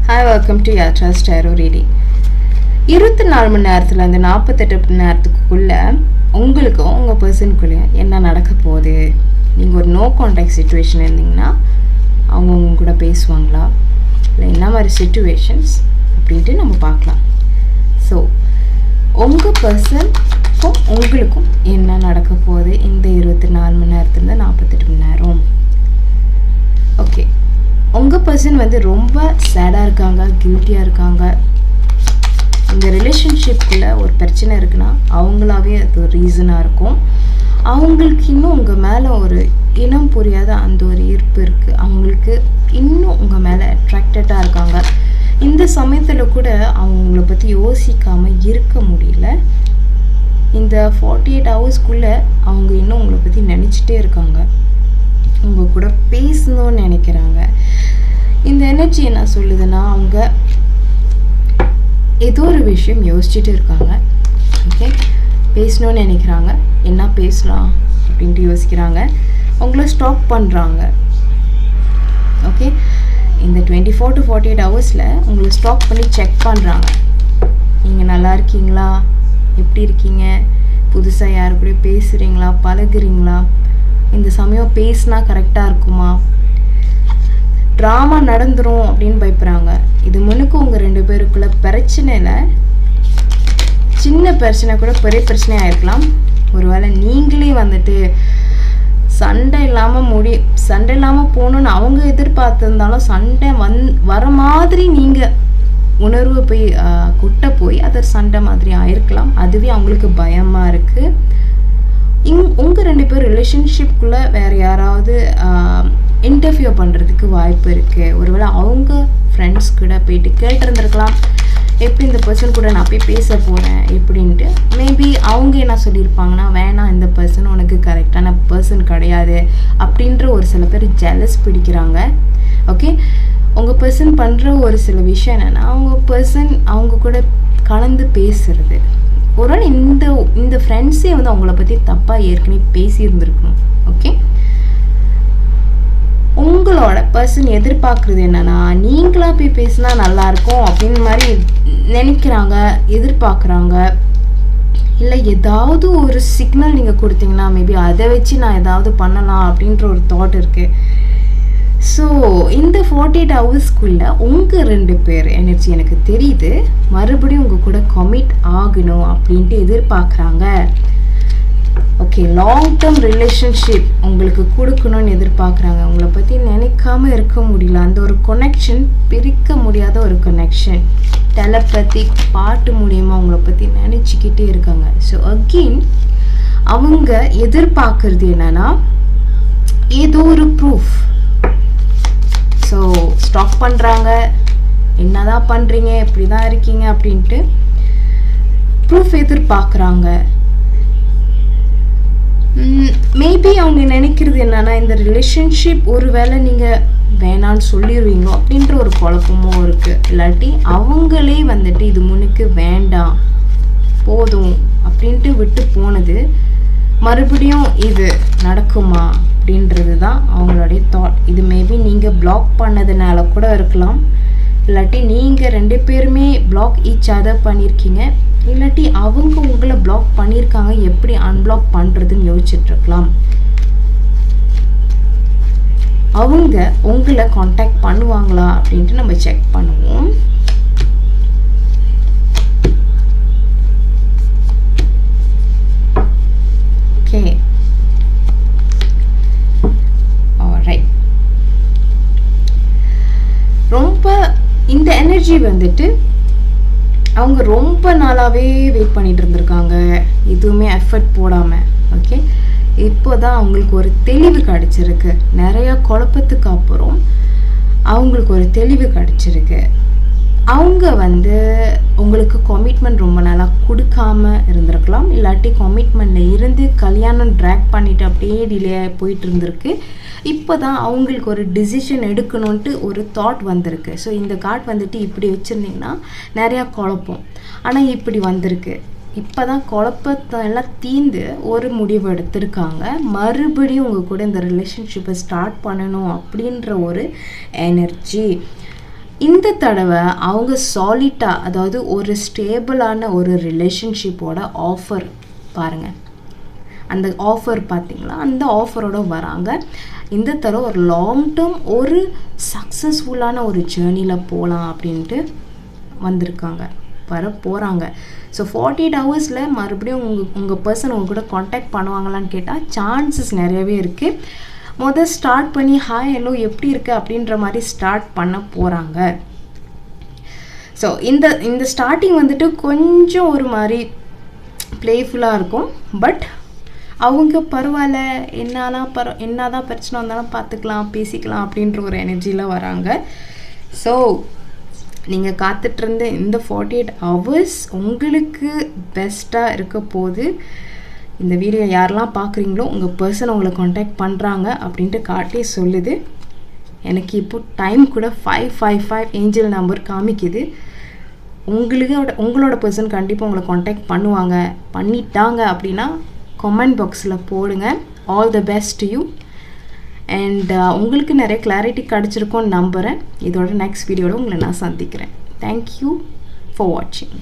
Hi, welcome to Yatra's Tarot Reading. 24 மணி நேரத்துலேருந்து 48 மணி நேரத்துக்குள்ள உங்களுக்கும் உங்கள் பர்சனுக்குள்ளே என்ன நடக்க போகுது. நீங்கள் ஒரு நோ கான்டாக்ட் சுச்சுவேஷன் இருந்தீங்கன்னா அவங்க உங்க கூட பேசுவாங்களா, இல்லை என்ன மாதிரி சுச்சுவேஷன்ஸ் அப்படின்ட்டு நம்ம பார்க்கலாம். ஸோ உங்கள் பர்சனுக்கும் உங்களுக்கும் என்ன நடக்க போகுது இந்த 24 மணி நேரத்துலேருந்து 48 மணி நேரம். ஓகே, உங்கள் பர்சன் வந்து ரொம்ப சேடாக இருக்காங்க, கில்ட்டியாக இருக்காங்க. இந்த ரிலேஷன்ஷிப்பில் ஒரு பிரச்சனை இருக்குன்னா அவங்களாவே அது ஒரு ரீசனாக இருக்கும். அவங்களுக்கு இன்னும் உங்கள் மேலே ஒரு இனம் புரியாத அந்த ஒரு ஈர்ப்பு இருக்குது. அவங்களுக்கு இன்னும் உங்கள் மேலே அட்ராக்டடாக இருக்காங்க. இந்த சமயத்தில் கூட அவங்கள பற்றி யோசிக்காமல் இருக்க முடியல. இந்த 48 ஹவர்ஸ்க்குள்ளே அவங்க இன்னும் உங்களை பற்றி நினச்சிட்டே இருக்காங்க, உங்கள் கூட பேசணும்னு நினைக்கிறாங்க. இந்த எனர்ஜி என்ன சொல்லுதுன்னா, அவங்க ஏதோ ஒரு விஷயம் யோசிச்சுட்டு இருக்காங்க. ஓகே, பேசணும்னு நினைக்கிறாங்க. என்ன பேசலாம் அப்படின்ட்டு யோசிக்கிறாங்க. அவங்கள ஸ்டாப் பண்ணுறாங்க. ஓகே, இந்த 24 to 48 ஹவர்ஸில் உங்களை ஸ்டாப் பண்ணி செக் பண்ணுறாங்க. நீங்கள் நல்லா இருக்கீங்களா, எப்படி இருக்கீங்க, புதுசாக யாரு கூட பேசுகிறீங்களா, பழகுறீங்களா, இந்த சமயம் பேசினா கரெக்டாக இருக்குமா, ட்ராமா நடந்துரும் அப்படின்னு பயப்படுறாங்க. இது முன்னுக்கு உங்கள் 2 பேருக்குள்ள பிரச்சனையில் சின்ன பிரச்சனை கூட பெரிய பிரச்சனையாக இருக்கலாம். ஒருவேளை நீங்களே வந்துட்டு சண்டை இல்லாமல் போகணுன்னு அவங்க எதிர்பார்த்துருந்தாலும் சண்டை வர மாதிரி நீங்கள் உணர்வு போய் கொட்ட போய் அது சண்டை மாதிரி ஆயிருக்கலாம். அதுவே அவங்களுக்கு பயமாக இருக்குது. உங்கள் 2 பேர் ரிலேஷன்ஷிப்குள்ளே வேறு யாராவது இன்டர்ஃபியர் பண்ணுறதுக்கு வாய்ப்பு இருக்குது. ஒருவேளை அவங்க ஃப்ரெண்ட்ஸ் கூட போயிட்டு கேட்டிருந்துருக்கலாம், எப்படி இந்த பர்சன் கூட நான் போய் பேச போகிறேன் எப்படின்ட்டு. மேபி அவங்க என்ன சொல்லியிருப்பாங்கன்னா, வேணாம், இந்த பர்சன் உனக்கு கரெக்டான பர்சன் கிடையாது அப்படின்ற ஒரு சில பேர் ஜெலஸ் பிடிக்கிறாங்க. ஓகே, உங்கள் பர்சன் பண்ணுற ஒரு சில விஷயம் என்னென்னா, அவங்க கூட கலந்து பேசுறது. ஒருவேளை இந்த ஃப்ரெண்ட்ஸே வந்து அவங்கள பற்றி தப்பாக ஏற்கனவே பேசியிருந்துருக்கணும். ஓகே, உங்களோட பர்சன் எதிர்பார்க்குறது என்னென்னா, நீங்களாக போய் பேசினா நல்லாயிருக்கும் அப்படின்னு மாதிரி நினைக்கிறாங்க, எதிர்பார்க்குறாங்க. இல்லை ஏதாவது ஒரு சிக்னல் நீங்கள் கொடுத்தீங்கன்னா மேபி அதை வச்சு நான் ஏதாவது பண்ணலாம் அப்படின்ற ஒரு தாட் இருக்குது. ஸோ இந்த 48 ஹவர்ஸ்க்குள்ளே உங்கள் 2 பேர் எனர்ஜி எனக்கு தெரியுது மறுபடியும் உங்கள் கூட கமிட் ஆகணும் அப்படின்ட்டு எதிர்பார்க்குறாங்க. ஓகே, லாங் டேர்ம் ரிலேஷன்ஷிப் உங்களுக்கு கொடுக்கணும்னு எதிர்பார்க்குறாங்க. உங்களை பற்றி நினைக்காம இருக்க முடியல. அந்த ஒரு கனெக்ஷன் பிரிக்க முடியாத ஒரு கனெக்ஷன். டெலபதி பாட்டு மூலியமாக உங்களை பற்றி நினச்சிக்கிட்டே இருக்காங்க. ஸோ அகெயின் அவங்க எதிர்பார்க்கறது என்னன்னா, ஏதோ ஒரு ப்ரூஃப். ஸோ ஸ்டாப் பண்ணுறாங்க, என்னதான் பண்ணுறீங்க, எப்படி தான் இருக்கீங்க அப்படின்ட்டு ப்ரூஃப் எதிர்பார்க்குறாங்க. மேபி அவங்க நினைக்கிறது என்னன்னா, இந்த ரிலேஷன்ஷிப் ஒரு வேளை நீங்கள் வேணான்னு சொல்லிடுவீங்களோ அப்படின்ற ஒரு குழப்பமும் இருக்குது. இல்லாட்டி அவங்களே வந்துட்டு இது முன்னுக்கு வேண்டாம் போதும் அப்படின்ட்டு விட்டு போனது மறுபடியும் இது நடக்குமா அப்படின்றது தான் அவங்களுடைய தாட். இது மேபி நீங்கள் பிளாக் பண்ணதுனால கூட இருக்கலாம். இல்லாட்டி நீங்கள் 2 பேருமே பிளாக் ஈச் அதர் பண்ணியிருக்கீங்க. இல்லாட்டி அவங்க உங்களை பிளாக் பண்ணியிருக்காங்க, எப்படி அன்பிளாக் பண்ணுறதுன்னு யோசிச்சுட்ருக்கலாம். அவங்க உங்களை காண்டாக்ட் பண்ணுவாங்களா அப்படின்ட்டு நம்ம செக் பண்ணுவோம். Okay, alright. ரொம்ப இந்த எனர்ஜி வந்துட்டு அவங்க ரொம்ப நாளாகவே வெயிட் பண்ணிட்டு இருந்திருக்காங்க, எதுவுமே எஃபர்ட் போடாமல். ஓகே, இப்போ தான் அவங்களுக்கு ஒரு தெளிவு கிடச்சிருக்கு. நிறையா குழப்பத்துக்கு அப்புறம் அவங்களுக்கு ஒரு தெளிவு கிடச்சிருக்கு. அவங்க வந்து உங்களுக்கு கமிட்மெண்ட் ரொம்ப நாளாக கொடுக்காம இருந்திருக்கலாம். இல்லாட்டி கமிட்மெண்ட்டில் இருந்து கல்யாணம் ட்ராக் பண்ணிவிட்டு அப்படியே டிலே போயிட்டு இருந்திருக்கு. இப்போ தான் அவங்களுக்கு ஒரு டிசிஷன் எடுக்கணுன்ட்டு ஒரு தாட் வந்திருக்கு. ஸோ இந்த கார்ட் வந்துட்டு இப்படி வச்சுருந்தீங்கன்னா நிறையா குழப்பம், ஆனால் இப்படி வந்திருக்கு. இப்போ தான் குழப்பத்தை எல்லாம் தீர்ந்து ஒரு முடிவு எடுத்திருக்காங்க. மறுபடியும் உங்கள் கூட இந்த ரிலேஷன்ஷிப்பை ஸ்டார்ட் பண்ணணும் அப்படின்ற ஒரு எனர்ஜி. இந்த தடவை அவங்க சாலிட்டாக, அதாவது ஒரு ஸ்டேபிளான ஒரு ரிலேஷன்ஷிப்போட ஆஃபர் பாருங்கள். அந்த ஆஃபர் பார்த்தீங்களா, அந்த ஆஃபரோட வராங்க. இந்த தடவை ஒரு லாங் டேர்ம் ஒரு சக்ஸஸ்ஃபுல்லான ஒரு ஜேர்னியில் போகலாம் அப்படின்ட்டு வந்திருக்காங்க, போகிறாங்க. ஸோ 48 ஹவர்ஸில் மறுபடியும் உங்கள் பர்சன் உங்கள் கூட காண்டாக்ட் பண்ணுவாங்களான்னு கேட்டால் சான்சஸ் நிறையவே இருக்குது. ஸ்டார்ட் பண்ணி ஹாய் ஹலோ எப்படி இருக்கு அப்படின்ற மாதிரி ஸ்டார்ட் பண்ண போகிறாங்க. ஸோ இந்த ஸ்டார்டிங் வந்துட்டு கொஞ்சம் ஒரு மாதிரி ப்ளேஃபுல்லாக இருக்கும். பட் அவங்க பரவாயில்ல, என்னதான் பிரச்சனை வந்தாலும் பார்த்துக்கலாம், பேசிக்கலாம் அப்படின்ற ஒரு எனர்ஜியில் வராங்க. ஸோ நீங்கள் காத்துட்ருந்த இந்த 48 ஹவர்ஸ் உங்களுக்கு பெஸ்ட்டாக இருக்க போது. இந்த வீடியோ யாரெல்லாம் பார்க்குறீங்களோ உங்கள் பர்சன் உங்களை காண்டாக்ட் பண்ணுறாங்க அப்படின்ட்டு காட்டி சொல்லுது. எனக்கு இப்போ டைம் கூட 555 ஏஞ்சல் நம்பர் காமிக்குது. உங்களோட பர்சன் கண்டிப்பாக உங்களை காண்டாக்ட் பண்ணிட்டாங்க அப்படின்னா கமெண்ட் பாக்ஸில் போடுங்க. All the best to you. And உங்களுக்கு நிறைய கிளாரிட்டி கிடச்சிருக்கோன்னு நம்புகிறேன். இதோட நெக்ஸ்ட் வீடியோவில் உங்களை நான் சந்திக்கிறேன். தேங்க்யூ ஃபார் வாட்சிங்.